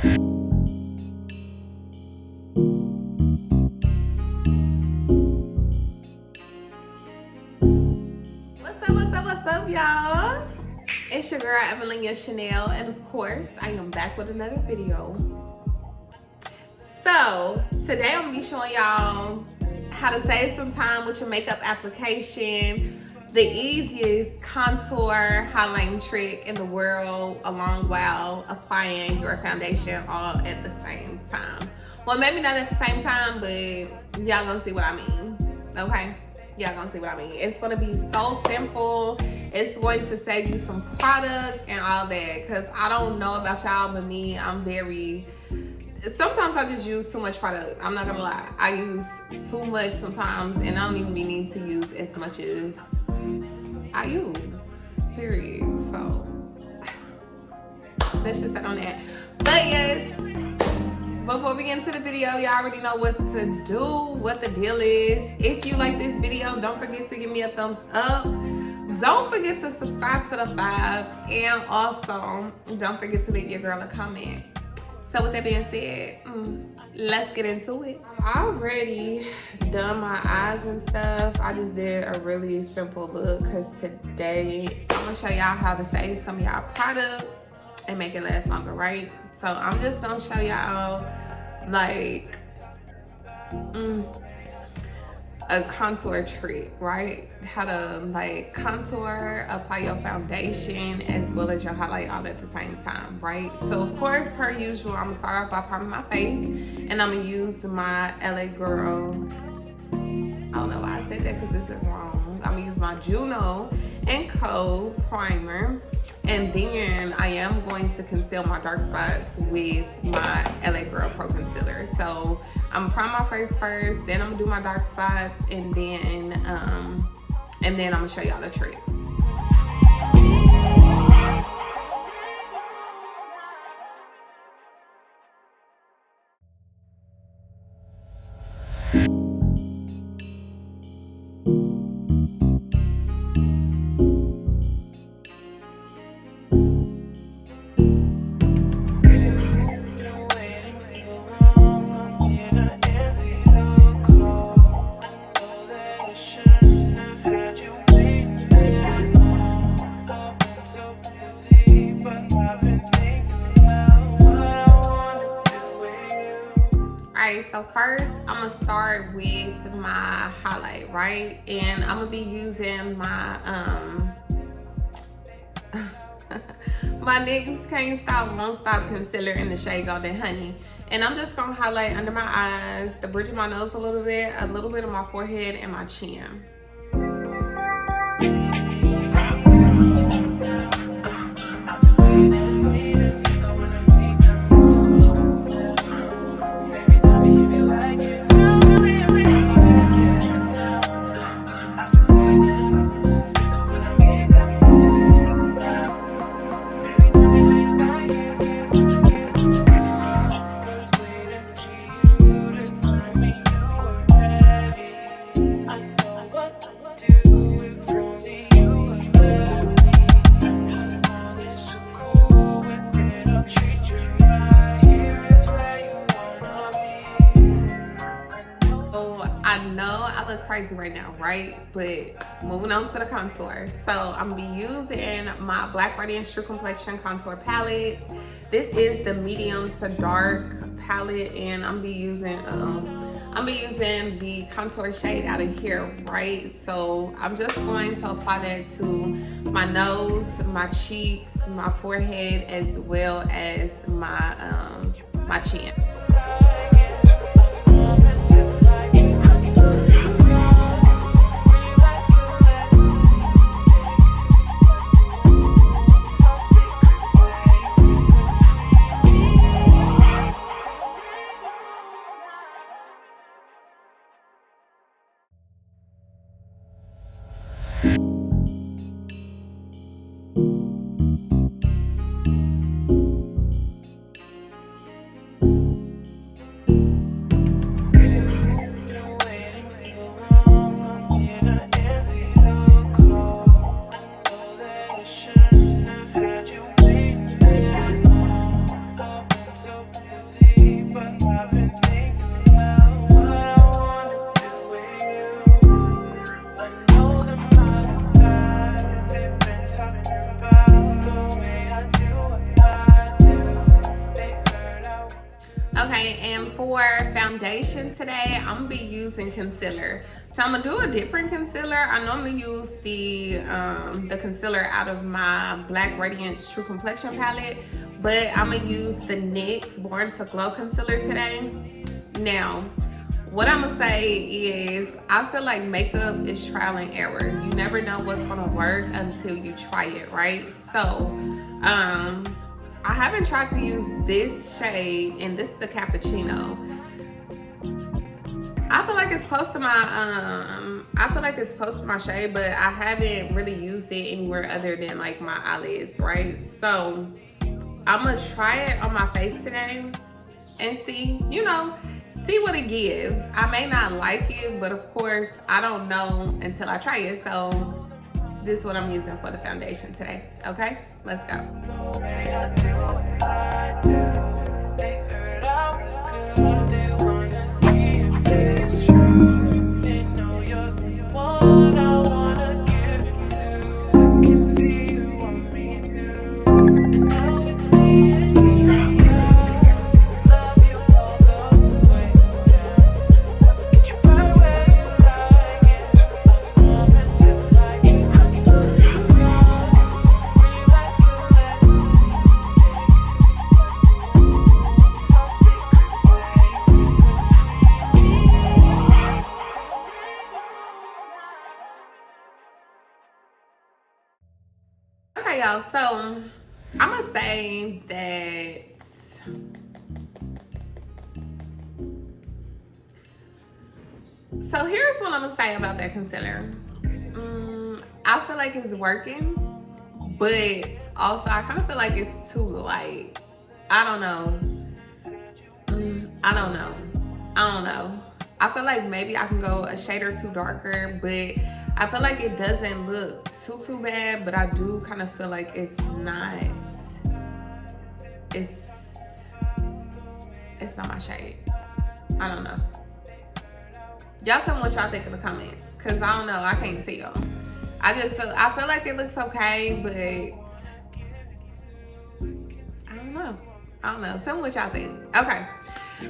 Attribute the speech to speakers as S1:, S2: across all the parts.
S1: What's up, y'all? It's your girl, Evelyn Chanel, and of course, I am back with another video. So, today I'm gonna be showing y'all how to save some time with your makeup application, the easiest contour highlighting trick in the world, along while applying your foundation all at the same time. Well, maybe not at the same time, but y'all gonna see what I mean, okay? Y'all gonna see what I mean. It's gonna be so simple. It's going to save you some product and all that, because I don't know about y'all, but me, I'm very, sometimes I just use too much product. I'm not gonna lie. I use too much sometimes, and I don't even need to use as much as I use, period. So let's just set on that. But yes, before we get into the video, y'all already know what to do, what the deal is. If you like this video, don't forget to give me a thumbs up. Don't forget to subscribe to the vibe, and also don't forget to leave your girl a comment. So with that being said, let's get into it. I've already done my eyes and stuff. I just did a really simple look because today I'm gonna show y'all how to save some of y'all product and make it last longer, right? So I'm just gonna show y'all like a contour trick, right? How to like contour, apply your foundation as well as your highlight all at the same time, right? So of course, per usual, I'm gonna start off by priming my face, and I'm gonna use my LA Girl, I don't know why I said that because this is wrong. I'm gonna use my Juno Co primer, and then I am going to conceal my dark spots with my LA Girl Pro Concealer. So I'm gonna prime my face first, then I'm gonna do my dark spots, and then I'm gonna show y'all the trick. So first, I'm gonna start with my highlight, right? And I'm gonna be using my my Niggas Can't Stop Won't Stop concealer in the shade Golden Honey. And I'm just gonna highlight under my eyes, the bridge of my nose a little bit of my forehead, and my chin. Crazy right now, right? But moving on to the contour. So I'm gonna be using my Black Radiance True Complexion Contour Palette. This is the medium to dark palette, and I'm gonna be using the contour shade out of here, right? So I'm just going to apply that to my nose, my cheeks, my forehead, as well as my chin. for foundation today, I'm gonna be using concealer. So I'm gonna do a different concealer. I normally use the concealer out of my Black Radiance True Complexion Palette, but I'm gonna use the NYX Born to Glow concealer today. Now, what I'm gonna say is, I feel like makeup is trial and error. You never know what's gonna work until you try it, right? So, I haven't tried to use this shade, and this is the Cappuccino. I feel like it's close to my shade, but I haven't really used it anywhere other than like my eyelids, right? So I'm gonna try it on my face today and see, see what it gives. I may not like it, but of course I don't know until I try it. So this is what I'm using for the foundation today. Okay, let's go. Okay, y'all, so I'm gonna say that so here's what I'm gonna say about that concealer. I feel like it's working, but also I kind of feel like it's too light. I don't know. I don't know. I feel like maybe I can go a shade or two darker, but I feel like it doesn't look too bad, but I do kind of feel like it's not my shade. I don't know. Y'all tell me what y'all think in the comments, because I don't know, I can't tell. I feel like it looks okay, but I don't know. Tell me what y'all think. Okay.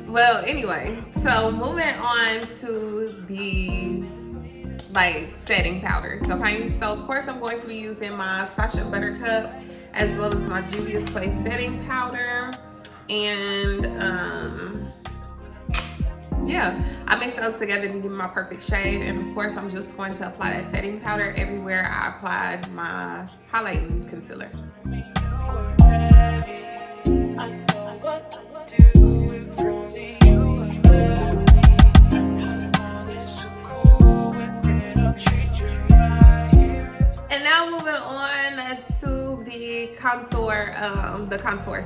S1: Well, anyway, so moving on to the setting powders, okay? So of course I'm going to be using my Sacha Buttercup as well as my Juvia's Place setting powder, and yeah, I mix those together to give me my perfect shade. And of course I'm just going to apply that setting powder everywhere I applied my highlighting concealer. And now moving on to the contour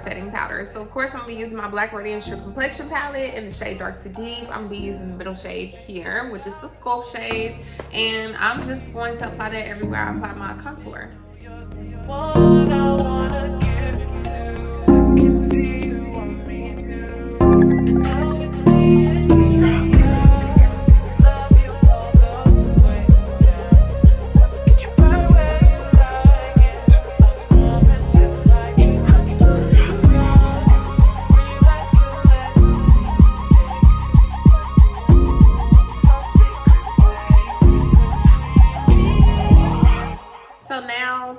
S1: setting powder. So of course I'm gonna be using my Black Radiance True Complexion Palette in the shade Dark to Deep. I'm gonna be using the middle shade here, which is the Sculpt shade, and I'm just going to apply that everywhere I apply my contour.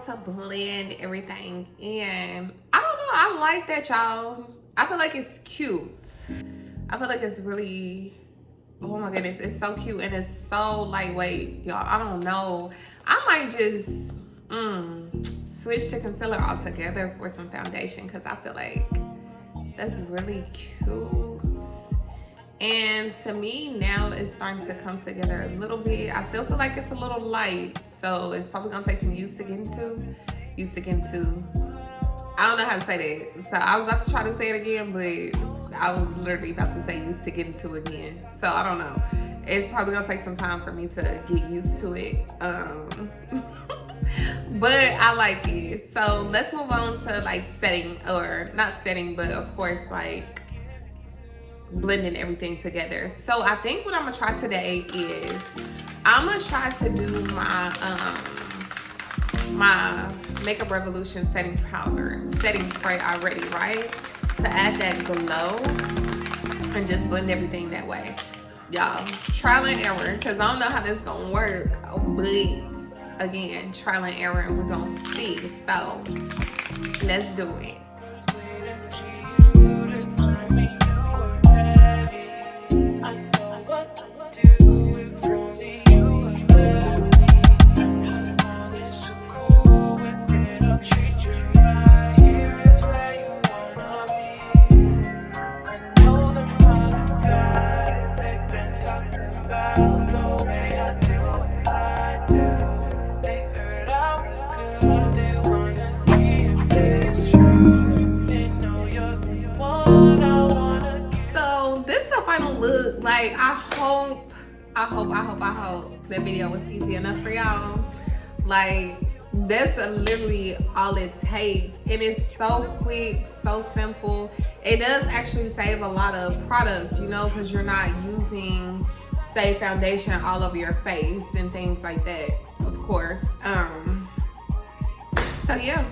S1: To blend everything in. I don't know, I like that, y'all. I feel like it's cute. I feel like it's really, oh my goodness, it's so cute and it's so lightweight, y'all. I don't know, I might just switch to concealer altogether for some foundation, because I feel like that's really cute. And to me now it's starting to come together a little bit. I still feel like it's a little light, so it's probably gonna take some used to get into. I don't know how to say that. So I was about to try to say it again, but I was literally about to say used to get into again. So I don't know. It's probably gonna take some time for me to get used to it. But I like it. So let's move on to setting, or not setting, but of course blending everything together. So I think what I'm gonna try today is I'm gonna try to do my Makeup Revolution setting powder, setting spray already, right? To add that glow. and just blend everything that way. Y'all, trial and error, because I don't know how this gonna work, but again, trial and error, and we're gonna see. So let's do it. Look, like I hope that video was easy enough for y'all. Like that's literally all it takes, and it's so quick, so simple. It does actually save a lot of product, you know, because you're not using, say, foundation all over your face and things like that, of course. So yeah,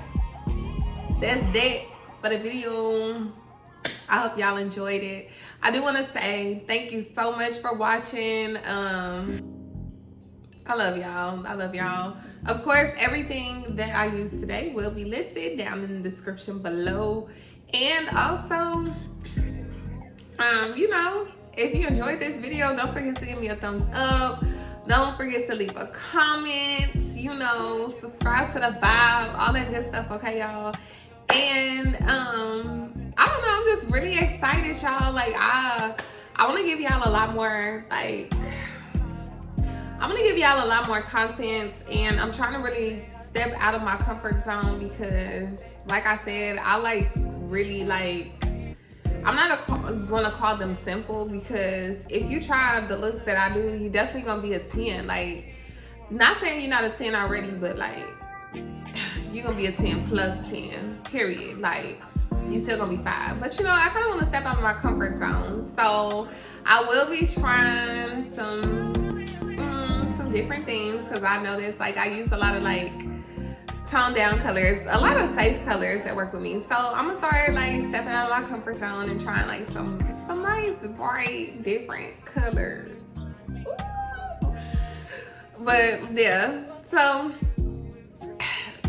S1: that's that for the video. I hope y'all enjoyed it. I do want to say thank you so much for watching. I love y'all. I love y'all. Of course, everything that I used today will be listed down in the description below. And also, you know, if you enjoyed this video, don't forget to give me a thumbs up. Don't forget to leave a comment, you know, subscribe to the vibe, all that good stuff, okay, y'all? And I don't know, I'm just really excited, y'all. Like I want to give y'all a lot more, like I'm gonna give y'all a lot more content, and I'm trying to really step out of my comfort zone because, like I said, I like really like, I'm not gonna call them simple, because if you try the looks that I do, you definitely gonna be a 10. Like, not saying you're not a 10 already, but like you're gonna be a 10 plus 10, period. Like, you still gonna be 5. But you know, I kind of want to step out of my comfort zone, so I will be trying some different things, because I noticed like I use a lot of like toned down colors, a lot of safe colors that work with me. So I'm gonna start like stepping out of my comfort zone and trying like some nice bright different colors. Ooh. But yeah, so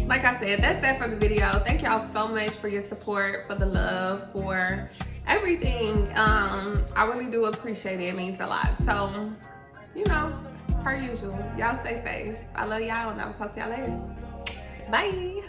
S1: like I said, that's that for the video. Thank y'all so much for your support, for the love, for everything. I really do appreciate it. It means a lot. So, you know, per usual, y'all stay safe. I love y'all, and I will talk to y'all later. Bye.